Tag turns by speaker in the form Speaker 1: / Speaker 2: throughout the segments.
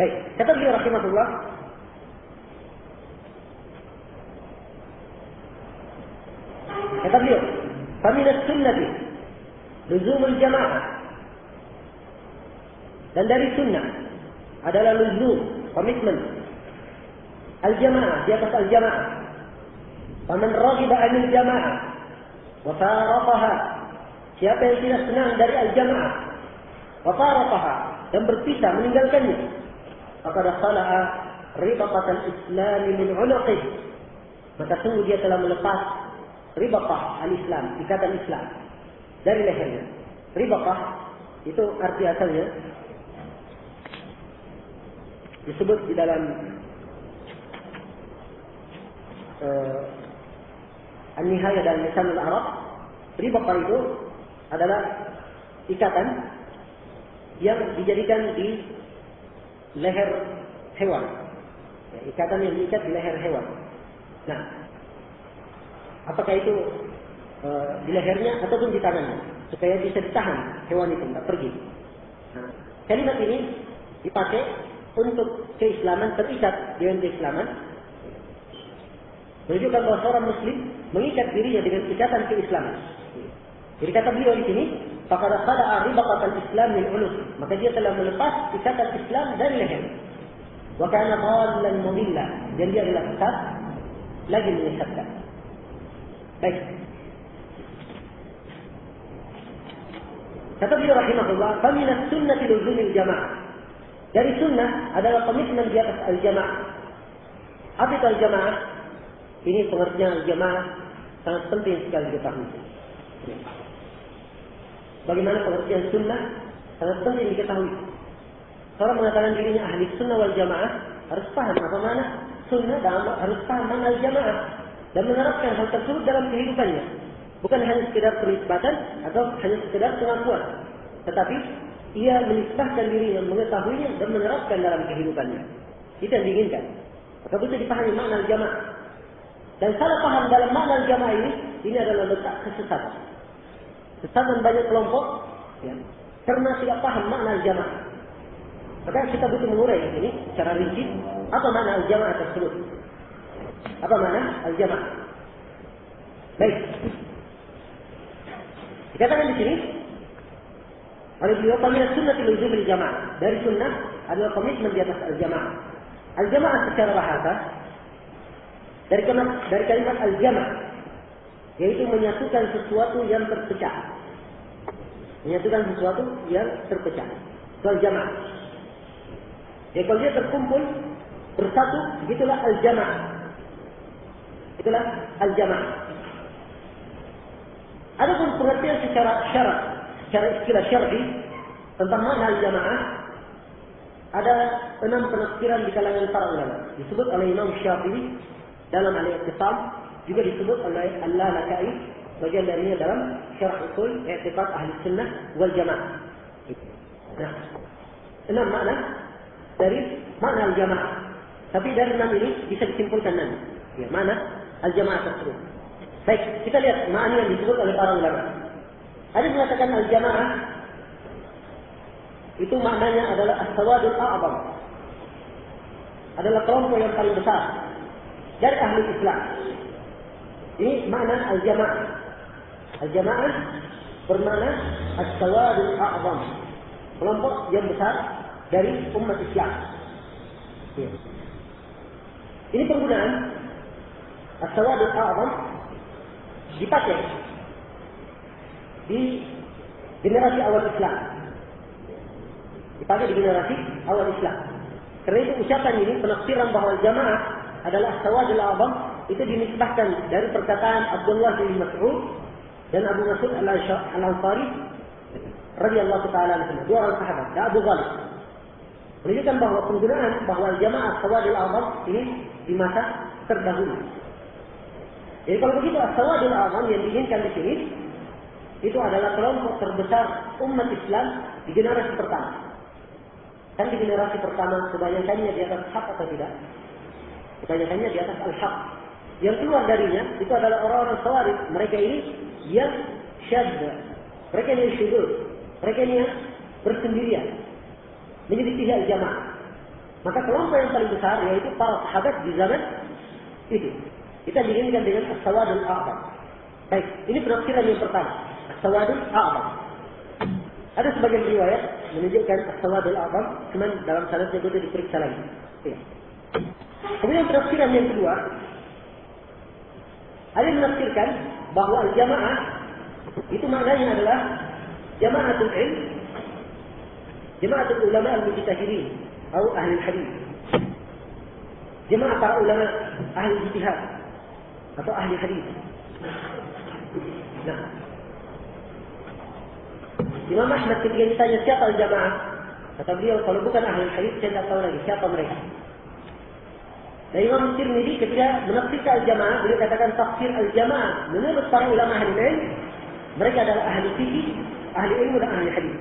Speaker 1: Baik, kata beliau rahimahullah, kata beliau, "Faminat sunnati luzumul jamaah." Dan dari sunnah adalah luzum, komitmen al-jamaah, di atas al-jamaah. Faman raghiba 'anil jamaah wa faraqaha, siapa yang tidak senang dari al-jamaah, wa faraqaha, dan berpisah meninggalkannya, faqad khala'a ribaqatal islam min 'unuqihi, maka sungguh dia telah melepas ribaqah al-islam, ikatan Islam dari lehernya. Ribaqah itu arti asalnya disebut di dalam An-Nihayah dan Lisan al-Arab. Ribaqah itu adalah ikatan yang dijadikan di leher hewan. Ya, ikatan yang diikat di leher hewan. Nah, apakah itu di lehernya ataupun di tangannya, supaya bisa ditahan hewan itu tidak pergi. Nah, kalimat ini dipakai untuk keislaman, terikat dengan keislaman, menunjukkan bahwa seorang muslim mengikat dirinya dengan ikatan keislaman. Jadi kata beliau di sini, faqad khala'a ribaqatal islam min 'unuq, maka dia telah melepas ikatan Islam dari leher. Wa kana dhallan mudilla, dan dia adalah sesat lagi menyesatkan. Baik. Kata beliau rahimahullah, "Faminat sunnati luzumil jamaah." Dari sunnah adalah komitmen di atas al-jamaah. Apa itu al-jamaah? Ini pengertian al-jamaah sangat penting sekali diketahui. Bagaimana pengertian sunnah sangat penting diketahui. Seorang mengatakan dirinya ahli sunnah wal jamaah harus paham apa mana sunnah dan harus paham mana al-jamaah dan menerapkan hal tersebut dalam kehidupannya. Bukan hanya sekedar penisbatan atau hanya sekedar pengakuan, tetapi ia menisbahkan dirinya, mengetahuinya dan menerapkan dalam kehidupannya. Itu yang diinginkan. Maka betul dipahami makna al-jamaah. Dan salah paham dalam makna al-jamaah ini adalah letak kesesatan. Kesesatan banyak kelompok, ya, karena tidak paham makna al-jamaah. Maka kita butuh mengurai ini secara rinci apa makna al-jamaah tersebut. Apa makna al-jamaah? Baik. Dikatakan di sini oleh beliau, "Faminat sunnati luzumil jamaah." Dari sunnah adalah komitmen di atas al-jamaah. Al-jamaah secara bahasa dari kalimat al-jama', yaitu menyatukan sesuatu yang terpecah. Menyatukan sesuatu yang terpecah. Itu al-jamaah. Jadi kalau dia terkumpul bersatu, begitulah al-jamaah. Itulah al-jamaah. Adapun pengertian secara syarak, secara istilah syar'i tentang makna al-jamaah, ada 6 penafsiran di kalangan para ulama. Disebut oleh Imam Syafi'i dalam Al-I'tisam, juga disebut oleh Al-Lalaka'i, bagian darinya dalam Syarh Usul I'tiqad Ahli Sunnah wal Jamaah. Nah, 6 makna dari makna al-jamaah. Tapi dari 6 ini bisa disimpulkan nanti. Ya, mana al-jamaah tersebut. Baik, kita lihat makna yang disebut oleh para ulama. Ada yang mengatakan al-jamaah itu maknanya adalah as-sawadul a'zam. Adalah kelompok yang paling besar dari ahli Islam. Ini makna al-jamaah. Al-jamaah bermakna as-sawadul a'zam, kelompok yang besar dari umat Islam. Ini penggunaan as-sawadul a'zam dipakai di generasi awal Islam. Dipakai di generasi awal Islam. Karena itu ucapan ini, penafsiran bahwa jamaah adalah as-sawadul a'zam, itu dinisbahkan dari perkataan Abdullah bin Mas'ud dan Abu Mas'ud al-Ansari radhiyallahu ta'ala anhu, dua orang sahabat, dan Abu Ghalib. Menunjukkan bahwa penggunaan bahwa jamaah as-sawadul a'zam ini di masa terdahulu. Jadi kalau begitu as-sawadul a'zam yang diinginkan di sini itu adalah kelompok terbesar umat Islam di generasi pertama. Kan di generasi pertama kebanyakannya di atas hak atau tidak? Kebanyakannya di atas al-haq. Yang keluar darinya itu adalah orang-orang khawarij. Mereka ini yang syadz. Mereka ini yang syudzul. Mereka ini yang bersendirian. Menjadi tidak jamaah. Maka kelompok yang paling besar yaitu para sahabat di zaman itu. Kita diinginkan dengan as-sawadul a'zam. Baik, ini penafsiran yang pertama. As-sawadul a'zam. Ada sebagian riwayat menunjukkan as-sawadul a'zam, cuman dalam sanadnya itu diperiksa lagi. Ya. Kemudian penafsiran yang kedua, ada yang menafsirkan bahwa al-jamaah itu maknanya adalah jama'atul ilm, jama'atul ulama al-mujtahirin atau ahli hadis. Jemaah para ulama ahli ijtihad atau ahli hadis. Nah, Imam Ahmad ketika ditanya siapa al-jamaah, kata beliau kalau bukan ahli hadis saya tidak tahu lagi siapa mereka. Dan Imam Tirmidzi ketika menafsirkan al-jamaah, beliau katakan tafsir al-jamaah menurut para ulama ahli ilmu, mereka adalah ahli fikih, ahli ilmu dan ahli hadis.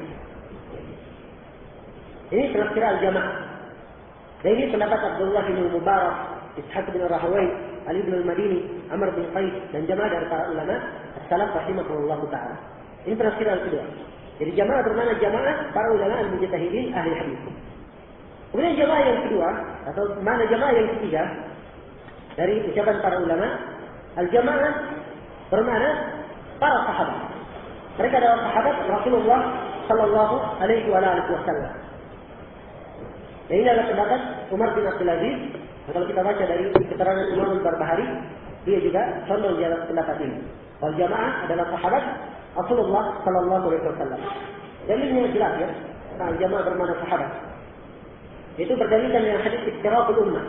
Speaker 1: Ini tafsir al-jamaah. Dan ini pendapat Abdullah bin Mubarak, Ishaq bin Rahawai, Ali bin Al-Madini, Amr bin Qais dan jamaah dari para ulama as-salaf rahimahullah taala. Ini penafsiran kedua. Jadi jamaah bermakna jamaah para ulama al-mujtahidin ahli hadis. Kemudian jamaah yang kedua atau mana jamaah yang ketiga dari ucapan para ulama, al-jamaah bermakna para sahabat. Mereka adalah sahabat Rasulullah sallallahu alaihi wasallam. Dan ini adalah pendapat Umar bin Abdul Aziz. Kalau kita baca dari keterangan Imam Al-Barbahari, dia juga condong di atas pendapat ini. Wal jamaah adalah sahabat Rasulullah sallallahu alaihi wasallam. Dalilnya jelas ya. Nah, jamaah bermakna sahabat. Itu berdalilkan dengan hadis iftiraqul ummah.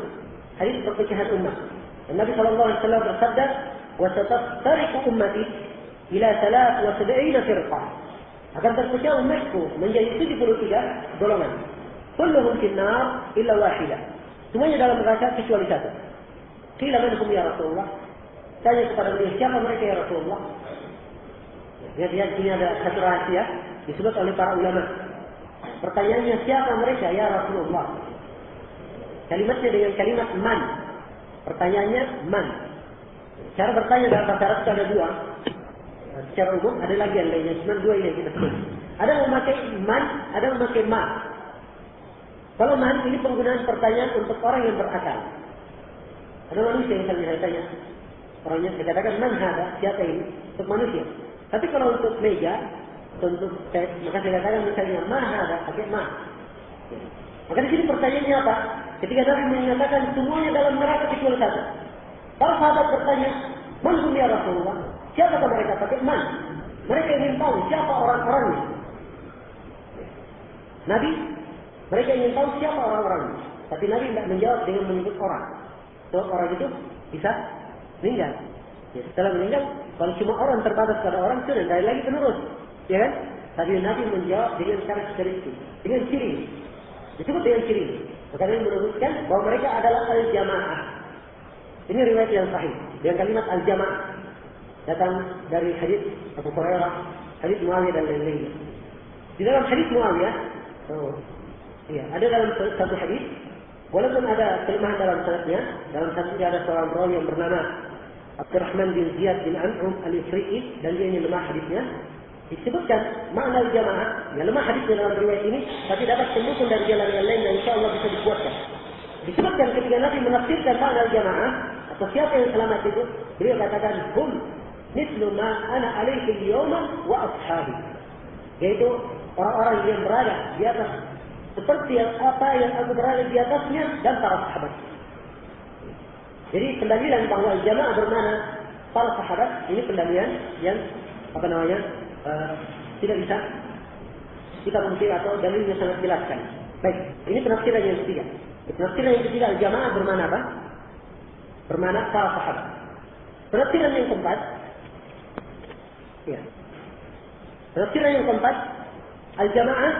Speaker 1: Hadis perpecahan ummah. Dan Nabi sallallahu alaihi wasallam bersabda, "Wa sataftariqu ummati ila 73 firqah." Akan terpecah umatku menjadi 73 golongan. Kulluhum finnar illa wahidah. Semuanya dalam neraka kecuali satu. Qila man hum ya Rasulullah? Tanya kepada beliau, siapa mereka ya Rasulullah? Lihat sini ada satu rahasia disebut oleh para ulama. Pertanyaannya siapa mereka ya Rasulullah? Kalimatnya dengan kalimat man. Pertanyaannya man. Cara bertanya dalam bahasa Arab ada dua. Secara umum ada lagi yang lainnya. Cuma dua ini yang kita sebut. Ada yang memakai man, ada yang memakai ma. Kalau man ini penggunaan pertanyaan untuk orang yang berakal. Ada manusia yang saya tanya. Orangnya saya katakan man hada, siapa ini? Untuk manusia. Tapi kalau untuk meja, untuk teks, maka saya katakan misalnya ma hada, pakai ma. Maka di sini pertanyaannya apa? Ketika Nabi menyatakan semuanya dalam neraka kecuali satu. Kalau sahabat bertanya, man hum ya Rasulullah? Siapa mereka? Pakai man. Mereka ingin tahu siapa orang-orangnya. Nabi, mereka ingin tahu siapa orang-orangnya. Tapi Nabi tidak menjawab dengan menyebut orang. So, orang itu bisa meninggal. Ya, setelah meninggal, kalau cuma orang terbatas pada orang, sudah dari lagi penerus. Ya kan? Tapi Nabi menjawab dengan karakteristik, dengan ciri. Disebut dengan ciri. Maka Nabi menyebutkan bahwa mereka adalah al-jamaah. Ini riwayat yang sahih. Dengan kalimat al-jamaah. Datang dari hadis Abu Hurairah, hadis Muawiyah dan lain-lainnya. Di dalam hadis Muawiyah, ada dalam satu hadis, walaupun ada kelemahan dalam sanadnya ada seorang perawi yang bernama Abdurrahman bin Ziyad bin An'um al-Ifri'i dan dia ini lemah hadisnya. Disebutkan makna al-jamaah, yang lemah hadisnya dalam riwayat ini, tapi dapat tembus dari jalan yang lain dan insya Allah bisa dikuatkan. Disebutkan ketika Nabi menafsirkan makna al-jamaah atau siapa yang selamat itu, beliau katakan hum mislu ma ana alaihi al-yawma wa ashabi. Yaitu orang-orang yang berada di atas seperti apa yang aku berada di atasnya dan para sahabat. Jadi pendalilan bahwa jamaah bermakna para sahabat ini pendalilan yang tidak bisa kita mungkin atau dalilnya sangat jelaskan. Baik, ini penafsiran yang ketiga. Penafsiran yang ketiga jamaah bermakna apa? Bermakna para sahabat. Penafsiran yang keempat, ya. Penafsiran yang keempat, al-jamaah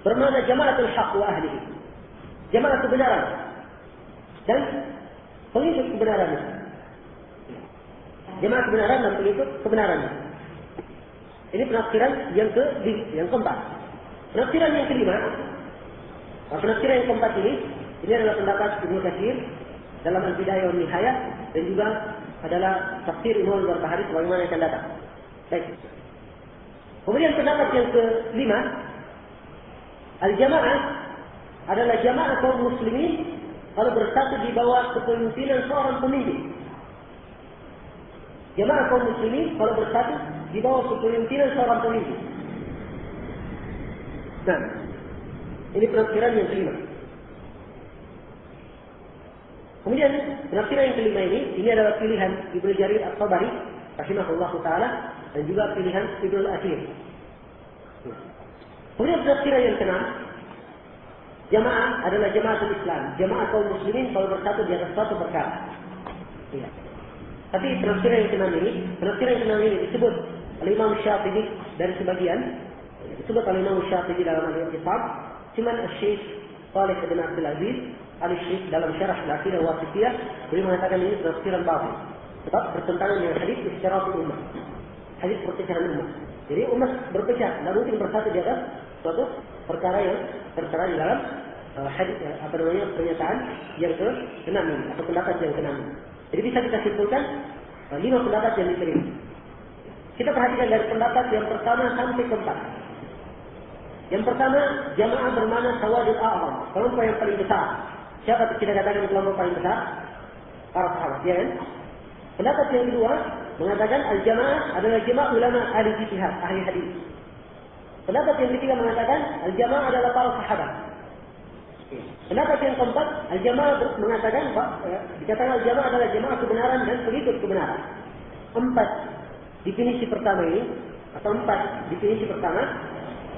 Speaker 1: bermakna jamaatul haq wa ahlihi. Jamaah kebenaran dan pengikut kebenaran. Jamaah kebenaran dan pengikut kebenaran. Ini penafsiran yang keempat. Penafsiran yang kelima, penafsiran yang keempat ini adalah pendapat Ibnu Katsir dalam Al-Bidayah wa Nihayah dan juga adalah tafsir Imam Al-Barbahari sebagaimana yang akan datang. Baik. Kemudian pendapat yang kelima, al-jamaah adalah jamaah kaum muslimin kalau bersatu di bawah kepemimpinan seorang pemimpin. Jamaah kaum muslimin kalau bersatu di bawah kepemimpinan seorang pemimpin. Nah, ini penafsiran yang kelima. Kemudian penafsiran yang kelima ini adalah pilihan Ibnu Jarir At-Tabari rahimahullah taala dan juga pilihan Ibnu Al-Athir. Kemudian penafsiran yang keenam, jamaah adalah jamaatul Islam, jamaah kaum muslimin kalau bersatu di atas suatu perkara. Ya. Tapi penafsiran yang keenam ini disebut oleh Imam Syafi'i dari sebagian, disebut oleh Imam Syafi'i dalam Al-I'tisam, cuman Syekh Shalih bin Abdul Aziz Al-Syekh dalam Syarah Al-Aqidah Wasithiyah beliau mengatakan ini penafsiran batil, sebab bertentangan dengan hadis istirahatul ummah, hadis perpecahan ummah. Jadi umat berpecah, tidak mungkin bersatu di atas suatu perkara yang tertera di dalam hadis pernyataan yang ke-6 ini atau pendapat yang ke-6. Jadi bisa kita simpulkan 5 pendapat yang diterima. Kita perhatikan dari pendapat yang pertama sampai ke-4. Yang pertama, jamaah bermakna sawadul a'zam, kelompok yang paling besar. Siapa kita katakan kelompok paling besar? Para sahabat, ya kan? Pendapat yang kedua mengatakan al-jamaah adalah jamaah ulama ahli ijtihad, ahli hadis. Pendapat yang ketiga mengatakan al-jamaah adalah para sahabat. Pendapat yang keempat, al-jamaah mengatakan dikatakan al-jamaah adalah jamaah kebenaran dan pengikut kebenaran. 4 definisi pertama ini atau 4 definisi pertama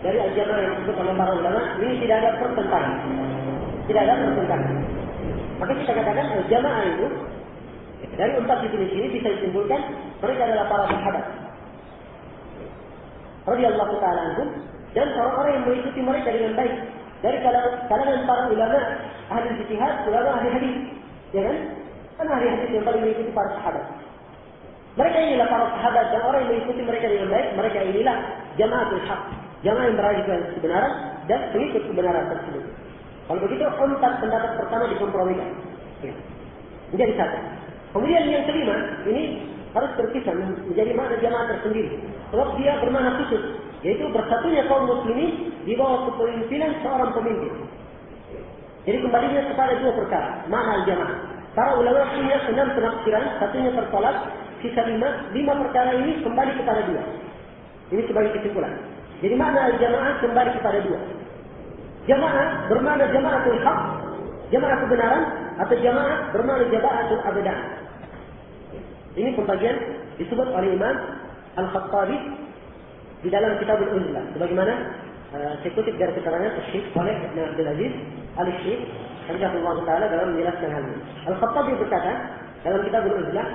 Speaker 1: dari al-jamaah yang disebut oleh para ulama ini tidak ada pertentangan. Tidak ada pertentangan. Maka kita katakan al-jamaah itu dari 4 definisi ini bisa disimpulkan mereka adalah para sahabat radhiyallahu ta'ala anhum dan orang-orang yang mengikuti mereka dengan baik dari kalangan para ulama ahli ijtihad, ulama ahli hadis, ya kan? Karena ahli hadis yang paling mengikuti para sahabat. Mereka inilah para sahabat dan orang yang mengikuti mereka dengan baik, mereka inilah jamaatul haq, jamaah yang berada di kebenaran dan mengikut kebenaran tersebut. Kalau begitu 4 pendapat pertama dikompromikan. Ya. Menjadi 1. Kemudian yang kelima, ini harus terpisah menjadi makna jamaah tersendiri. Sebab dia bermakna khusus, yaitu bersatunya kaum muslimin di bawah kepemimpinan seorang pemimpin. Jadi kembalinya kepada 2 perkara, makna jamaah. Para ulama punya 6 penafsiran, satunya tertolak, sisa 5 perkara ini kembali kepada 2. Ini sebagai kesimpulan. Jadi makna jamaah kembali kepada 2. Jamaah bermakna jamaatul haq, jamaah kebenaran, atau jamaah bermakna jamaatul abadah. Ini pembagian disebut oleh Imam Al-Khattabi di dalam kitab Al-Uzlah. Sebagaimana saya kutip dari keterangan Syekh Shalih bin Abdul Aziz Al-Syekh Rahimahullah Ta'ala dalam menjelaskan hal ini. Al-Khattabi berkata dalam kitab Al-Uzlah,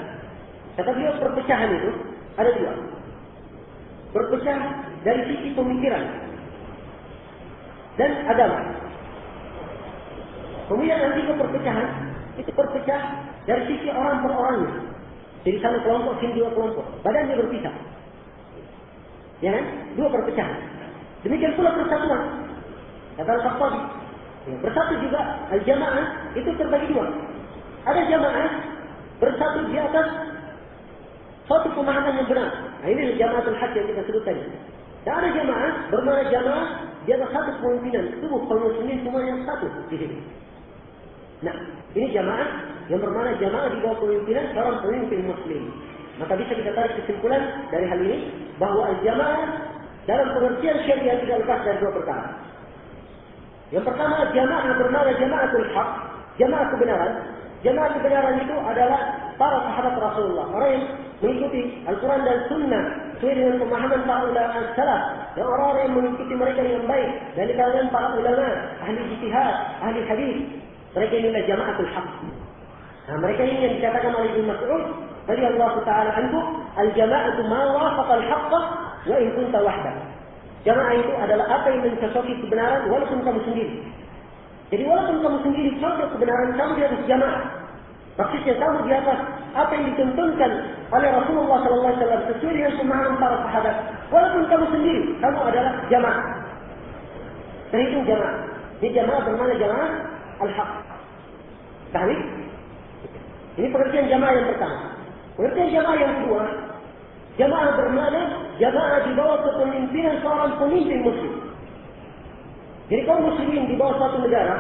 Speaker 1: kata beliau perpecahan itu ada 2. Berpecah dari sisi pemikiran dan agama. Kemudian nanti perpecahan itu berpecah dari sisi orang per orangnya. Jadi satu kelompok, sini 2 kelompok. Badannya berpisah. Ya kan? 2 perpecahan. Demikian pula persatuan. Kata Al-Khattabi. Ya, bersatu juga al-jamaah itu terbagi 2. Ada jamaah bersatu di atas suatu pemahaman yang benar. Nah, ini jamaatul haq yang kita sebut tadi. Dan ada jamaah bermakna jamaah di atas satu kepemimpinan. Tubuh kaum muslimin semuanya satu di sini. Nah, ini jamaah yang bermakna jamaah di bawah kepemimpinan seorang pemimpin muslim. Maka bisa kita tarik kesimpulan dari hal ini bahwa al-jamaah dalam pengertian syariah tidak lepas dari 2 perkara. Yang pertama, jamaah bermakna jamaatul haq, jamaah kebenaran. Jamaah kebenaran itu adalah para sahabat Rasulullah, orang yang mengikuti Al-Quran dan Sunnah sesuai dengan pemahaman para ulama salaf dan orang-orang yang mengikuti mereka dengan baik dari kalangan para ulama ahli ijtihad, ahli hadis. Mereka inilah jamaatul haq. Nah, mereka ini yang dikatakan oleh Ibnu Mas'ud radhiyallahu ta'ala anhu, al-jama'atu ma wafaqa al-haqqa wa in kunta wahdak. Jamaah itu adalah apa yang mencocoki kebenaran walaupun kamu sendiri. Jadi walaupun kamu sendiri cocok kebenaran, kamu di atas jamaah. Maksudnya kamu di atas apa yang dituntunkan oleh Rasulullah SAW sesuai dengan pemahaman para sahabat. Walaupun kamu sendiri, kamu adalah jamaah. Terhitung jamaah. Ini jamaah bermakna jamaah al-haq. Pahami? Ini pengertian jamaah yang pertama. Pengertian jamaah yang kedua, jamaah bermakna jamaah di bawah kepemimpinan seorang pemimpin muslim. Jadi kaum muslimin di bawah suatu negara,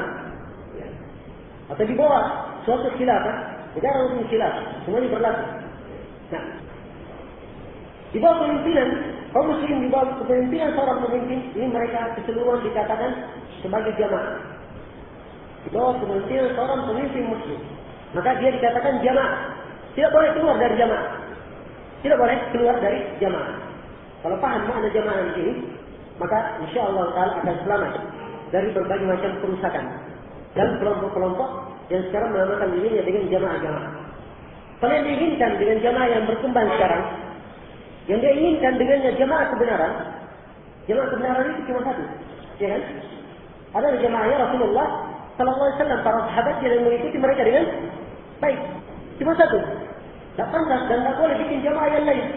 Speaker 1: atau di bawah suatu khilafah, negara untuk khilafah, semuanya berlaku. Nah, di bawah pemimpinan, kaum muslimin di bawah kepemimpinan seorang pemimpin, ini mereka keseluruhan dikatakan sebagai jamaah. Di bawah kepemimpinan seorang pemimpin muslim, maka dia dikatakan jamaah. Tidak boleh keluar dari jamaah. Tidak boleh keluar dari jamaah. Kalau paham makna jamaah di sini, maka insyaAllah Ta'ala akan selamat dari berbagai macam kerusakan dan kelompok-kelompok yang sekarang menamakan dirinya dengan jamaah-jamaah. Kalau yang diinginkan dengan jamaah yang berkembang sekarang, yang dia inginkan dengannya jamaah kebenaran itu cuma satu, ya kan? Ada jamaahnya Rasulullah Sallallahu Alaihi Wasallam, para sahabat yang mengikuti mereka dengan baik, cuma satu. Tak pantas dan tak boleh bikin jamaah yang lain,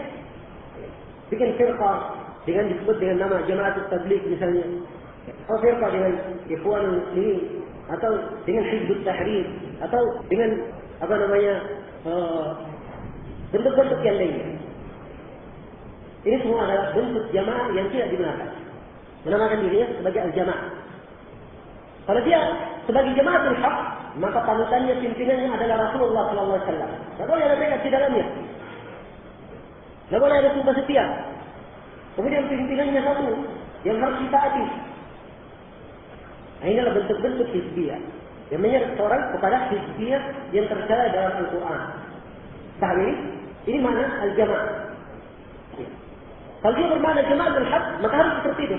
Speaker 1: bikin firqah dengan disebut dengan nama Jamaatul Tabligh misalnya, atau firqah dengan Ikhwanul Muslimin, atau dengan Hizbut Tahrir, atau dengan bentuk-bentuk yang lainnya. Ini semua adalah bentuk jamaah yang tidak dibenarkan. Menamakan dirinya sebagai al-jamaah. Kalau dia sebagai jamaatul haq, maka panutannya, pimpinannya adalah Rasulullah Sallallahu Alaihi Wasallam. Tidak boleh ada mereka di dalamnya. Tidak boleh ada sumpah setia. Kemudian pimpinannya satu yang harus ditaati. Nah, inilah bentuk-bentuk hizbiyah yang menyeret seorang kepada hizbiyah yang tercela dalam Al-Quran. Paham ini? Ini mana al-jamaah. Kalau dia bermakna jamaatul haq, maka harus seperti itu.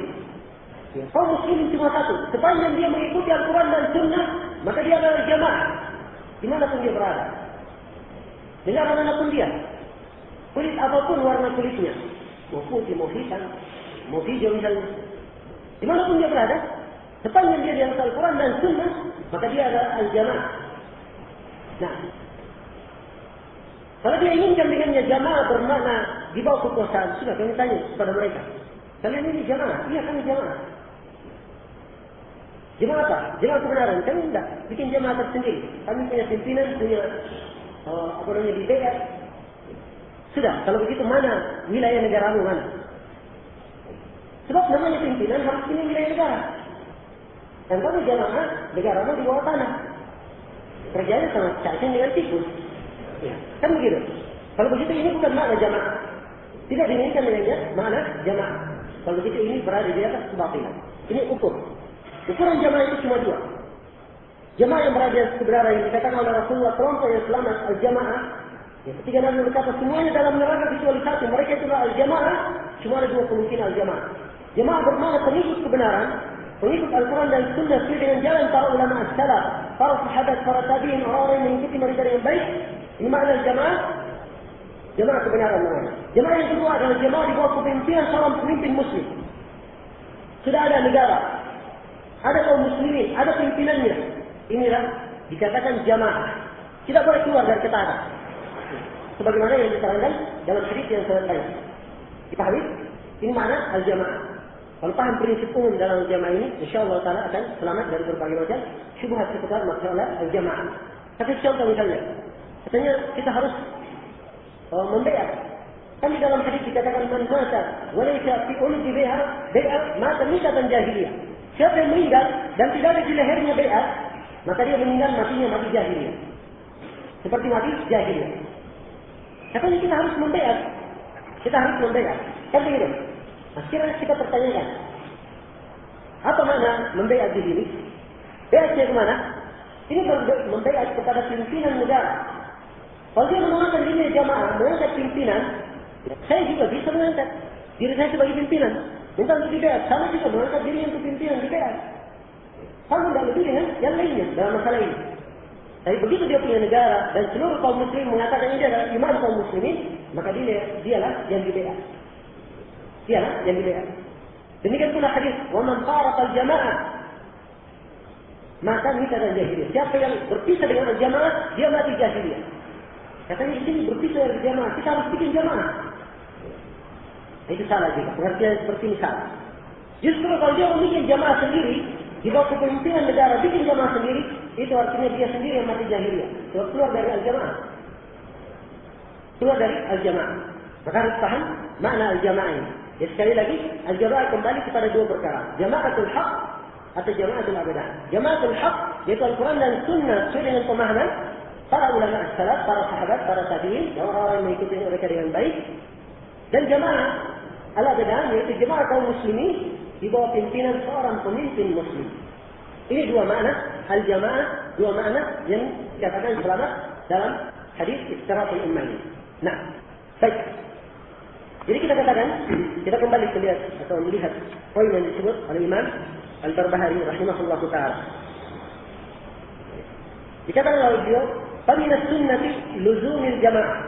Speaker 1: Kaum muslimin cuma satu. Sepanjang dia mengikuti Al-Quran dan Sunnah, maka dia adalah jamaah. Dimanapun dia berada. Negara manapun dia. Kulit apapun warna kulitnya. Mau putih, mau hitam, mau hijau misalnya. Dimanapun dia berada, sepanjang dia di atas Al-Quran dan Sunnah, maka dia adalah al-jamaah. Nah, kalau dia inginkan dengannya jamaah bermakna di bawah kekuasaan, sudah kami tanya kepada mereka. Kalian ini jamaah? Iya, kami jamaah. Jamaah apa? Jamaah kebenaran. Kami tidak bikin jamaah tersendiri. Kami punya pimpinan, punya di BR. Sudah, kalau begitu mana wilayah negaramu mana? Sebab namanya pimpinan harus punya wilayah negara. Dan kalau jamaah, negaramu di bawah tanah. Kerjanya sangat cacing dengan tikus. Ya, kan begitu. Kalau begitu ini bukan makna jamaah. Tidak diinginkan dengannya makna jamaah. Kalau begitu ini berada di atas kebatilan. Ini ukur. Ukuran jamaah itu cuma dua. Jamaah yang berada di atas kebenaran yang dikatakan oleh Rasulullah, kelompok yang selamat al-jamaah. Ya, ketika Nabi berkata semuanya dalam neraka kecuali satu, mereka itulah al-jamaah. Cuma ada dua kemungkinan al-jamaah. Jamaah bermakna pengikut kebenaran, pengikut Al-Quran dan Sunnah sesuai dengan jalan para ulama as-salaf, para sahabat, para tabi'in, orang-orang yang mengikuti mereka dengan baik. Ini makna jamaah. Jamaah kebenaran namanya. Jamaah yang kedua adalah jamaah di bawah kepemimpinan seorang pemimpin muslim. Sudah ada negara, ada kaum muslimin, ada pimpinannya. Inilah dikatakan jamaah. Tidak boleh keluar dari ketaatan. Sebagaimana yang diterangkan dalam hadis yang sangat baik. Dipahami? Ini makna al-jamaah. Kalau paham prinsip umum dalam jamaah ini, insyaAllah Ta'ala akan selamat dari berbagai macam syubhat seputar masalah al-jamaah. Kasih contoh misalnya. Katanya kita harus membaiat. Kan di dalam hadis dikatakan man mata walaysa fi ulji bai'at mata mitatan jahiliyah. Siapa yang meninggal dan tidak ada di lehernya bai'at, maka dia meninggal matinya mati jahiliyah. Seperti mati jahiliyah. Katanya kita harus membaiat. Kita harus membaiat. Kan begitu? Nah, sekarang kita pertanyakan. Apa makna membaiat di sini? Baiatnya kemana? Ini membaiat kepada pimpinan negara. Kalau dia mengangkat diri jamaah, mengangkat pimpinan, saya juga bisa mengangkat diri saya sebagai pimpinan. Minta untuk dibaiat, sama juga mengangkat diri untuk pimpinan dibaiat. Sama tidak lebih dengan yang lainnya dalam masalah ini. Tapi begitu dia punya negara dan seluruh kaum muslim mengatakan ini adalah imam kaum muslimin, maka dialah yang dibaiat. Dialah yang dibaiat. Demikian pula hadis, "Wa man faraqal jamaah maka mita dan jahiliyah." Siapa yang berpisah dengan jamaah, dia mati jahiliyah. Katanya di sini berpisah dari jamaah, kita harus bikin jamaah. Itu salah juga, pengertian seperti ini salah. Justru kalau dia membuat jamaah sendiri, di bawah kepemimpinan negara bikin jamaah sendiri, itu artinya dia sendiri yang mati jahiliyah. Keluar dari al-jamaah. Keluar dari al-jamaah. Maka harus paham makna al-jamaah ini. Ya, sekali lagi, al-jamaah kembali kepada dua perkara. Jamaatul haq atau jamaatul abadah. Jamaatul haq yaitu Al-Quran dan Sunnah sesuai dengan pemahaman para ulama as-salaf, para sahabat, para tabi'in, dan orang-orang yang mengikuti mereka dengan baik. Dan jamaah al-abadah yaitu jamaah kaum muslimin di bawah pimpinan seorang pemimpin muslim. Ini dua makna al-jamaah, dua makna yang dikatakan selamat dalam hadis istirahatul ummah ini. Nah, baik. Jadi kita katakan, kita kembali melihat poin yang disebut oleh Imam Al-Barbahari rahimahullah ta'ala. Dikatakan oleh beliau, "Famina sunnati luzumil jamaah."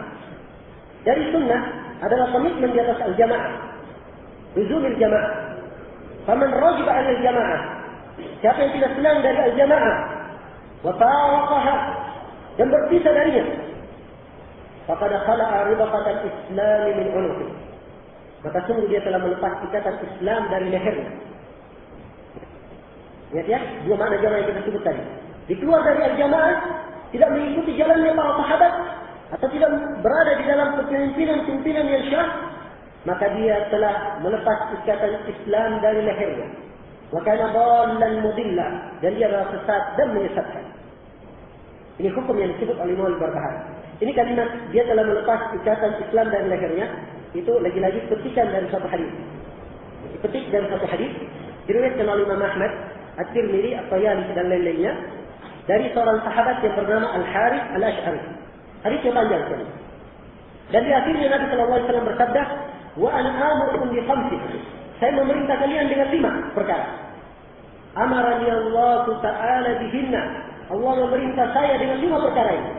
Speaker 1: Dari sunnah adalah komitmen di atas al-jamaah. Luzumil jamaah. Faman rajiba 'anil jamaah. Siapa yang tidak senang dari al-jamaah, wa faraqaha, dan berpisah darinya, faqad khala'a ribaqatal Islam min 'unuqi. Maka sungguh dia telah melepas ikatan Islam dari lehernya. Ingat ya, dua makna jamaah yang kita sebut tadi. Dikeluar dari al-jamaah, tidak mengikuti jalannya para sahabat, atau tidak berada di dalam kepemimpinan yang syah, maka dia telah melepas ikatan Islam dari lehernya. Wa kana dhallan mudilla, dan dia adalah sesat dan menyesatkan. Ini hukum yang disebut oleh Imam Al-Barbahari. Ini kalimat dia telah melepas ikatan Islam dari lehernya, itu lagi-lagi petikan dari satu hadis. Petik dari satu hadis diriwayatkan oleh Imam Ahmad, At-Tirmidzi, At-Tayalisi dan lain-lainnya dari seorang sahabat yang bernama Al-Harith Al-Ash'ari. Hadisnya panjang sekali. Dan di akhirnya Nabi sallallahu alaihi wasallam bersabda, "Wa ana amurukum bi khamsin." Saya memerintah kalian dengan 5 perkara. Amarani Allah Ta'ala bihinna. Allah memerintah saya dengan 5 perkara ini.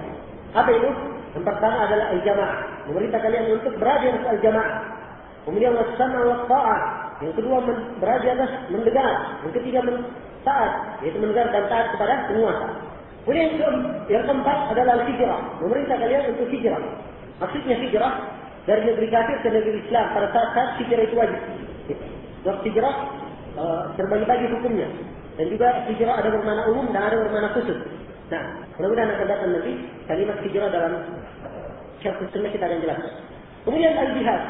Speaker 1: Apa itu? Yang pertama adalah al-jamaah. Memerintah kalian untuk berada di atas al-jamaah. Kemudian was-sam'a wa-ta'ah. Yang kedua berada di atas mendengar. Yang ketiga taat, yaitu mendengar dan taat kepada penguasa. Kemudian yang keempat adalah al-hijrah. Memerintah kalian untuk hijrah. Maksudnya hijrah dari negeri kafir ke negeri Islam pada saat hijrah itu wajib. Waktu hijrah terbagi-bagi hukumnya. Dan juga hijrah ada bermakna umum dan ada bermakna khusus. Nah, mudah-mudahan akan datang nanti kalimat hijrah dalam syarh sunnah kita akan jelaskan. Kemudian al-jihad.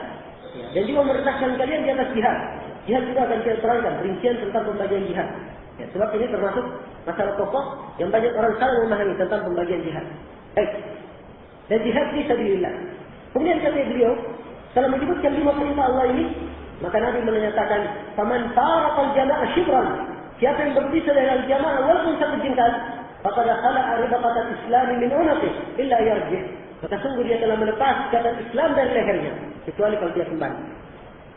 Speaker 1: Dan juga memerintahkan kalian di atas jihad. Jihad juga akan kita terangkan rincian tentang pembagian jihad. Ya, sebab ini termasuk masalah pokok yang banyak orang salah memahami tentang pembagian jihad. Baik. Dan jihad fi sabilillah. Kemudian kata beliau, setelah menyebutkan 5 perintah Allah ini, maka Nabi menyatakan, "Faman faraqal jama'ah shibran." Siapa yang berpisah dari al-jamaah walaupun satu jengkal, faqad khala'a ribaqatal Islam min 'unuqih illa yarji'. Maka sungguh dia telah melepas ikatan Islam dari lehernya, kecuali kalau dia kembali.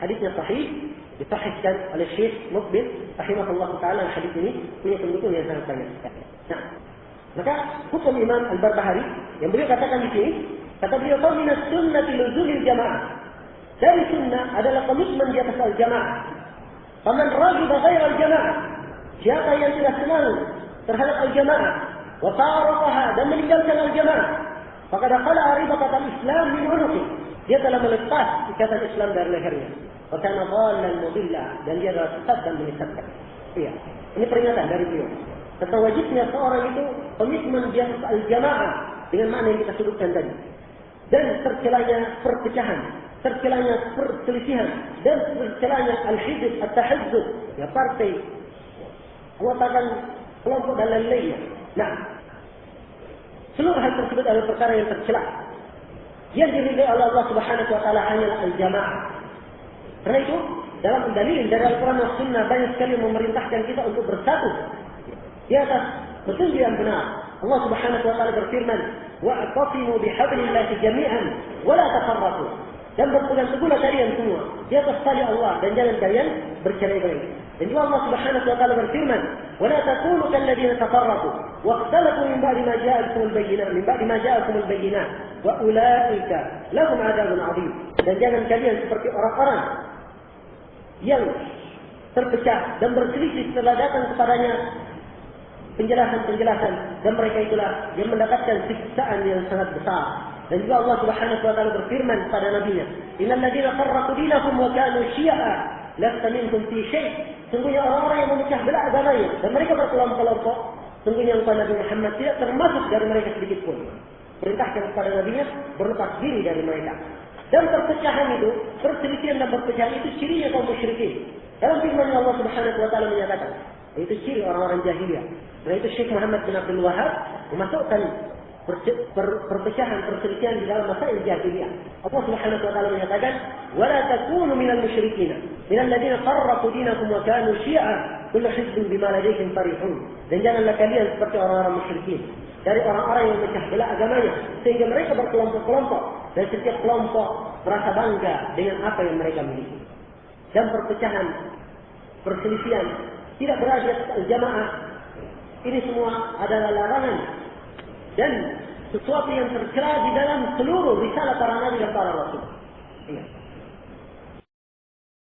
Speaker 1: Hadisnya sahih, disahihkan oleh Syekh Muqbil rahimahullah taala. Hadis ini punya pendukung yang sangat banyak. Nah, maka hukum Imam Al-Barbahari yang beliau katakan di sini, kata beliau, "Fa minas sunnati luzumil jamaah." Dari sunnah adalah komitmen di atas al-jamaah. Faman raghiba ghairal jamaah, siapa yang tidak senang terhadap al-jamaah, wa tarakaha, dan meninggalkan al-jamaah, faqad khala'a ribaqatal Islam min 'unuqih. Dia telah melepas ikatan Islam dari lehernya. Wa kana dhallan mudilla, dan dia adalah sesat dan menyesatkan. Iya, ini peringatan dari beliau. Tentang wajibnya seorang itu komitmen di atas al-jamaah dengan makna yang kita sebutkan tadi. Dan tercelanya perpecahan, tercelanya perselisihan, dan tercelanya al-hizb, at-tahazzub, ya partai, mengatakan kelompok dan lain-lainnya. Nah, seluruh hal tersebut adalah perkara yang tercela. Yang diridai oleh Allah Subhanahu wa taala hanyalah al-jamaah. Karena itu, dalam dalil dari Al-Quran dan Sunnah banyak sekali memerintahkan kita untuk bersatu di atas petunjuk yang benar. Allah Subhanahu wa taala berfirman, "Wa'tasimu bihablillahi jami'an wa la tafarraqu." Dan berpegang teguhlah kalian semua di atas tali Allah dan jangan kalian bercerai-berai. Dan juga Allah Subhanahu wa taala berfirman, "Wa la takunu kalladzina tafarraqu wa ikhtalafu min ba'di ma ja'akumul bayyinat wa ulaika lahum 'adzabun 'adzim." Dan jangan kalian seperti orang-orang yang terpecah dan berselisih setelah datang kepadanya penjelasan-penjelasan, dan mereka itulah yang mendapatkan siksaan yang sangat besar. Dan juga Allah Subhanahu wa taala berfirman pada nabinya, "Innal ladzina farraqu dinahum wa kanu syi'a lasta minhum fi syai'." Sungguhnya orang-orang yang memecah belah agamanya dan mereka berkelompok-kelompok, sungguhnya engkau Nabi Muhammad tidak termasuk dari mereka sedikit pun. Perintahkan kepada nabinya berlepas diri dari mereka. Dan perpecahan itu, perselisihan dan perpecahan itu cirinya kaum musyrikin. Dalam firman Allah Subhanahu wa taala menyatakan, Itu ciri orang-orang jahiliyah. Karena itu Syekh Muhammad bin Abdul Wahab memasukkan perpecahan, perselisihan di dalam masalah jahiliyah. Allah Subhanahu wa taala menyatakan, "Wala takunu minal musyrikin, minal ladzina farraqu dinakum wa kanu syi'a, kullu hizbin bima ladaihim farihun." Dan janganlah kalian seperti orang-orang musyrikin, dari orang-orang yang memecah belah agamanya sehingga mereka berkelompok-kelompok dan setiap kelompok merasa bangga dengan apa yang mereka miliki. Dan perpecahan, perselisihan tidak berada di jamaah. Ini semua adalah larangan dan sesuatu yang tercela di dalam seluruh risalah para nabi dan para rasul. Iya.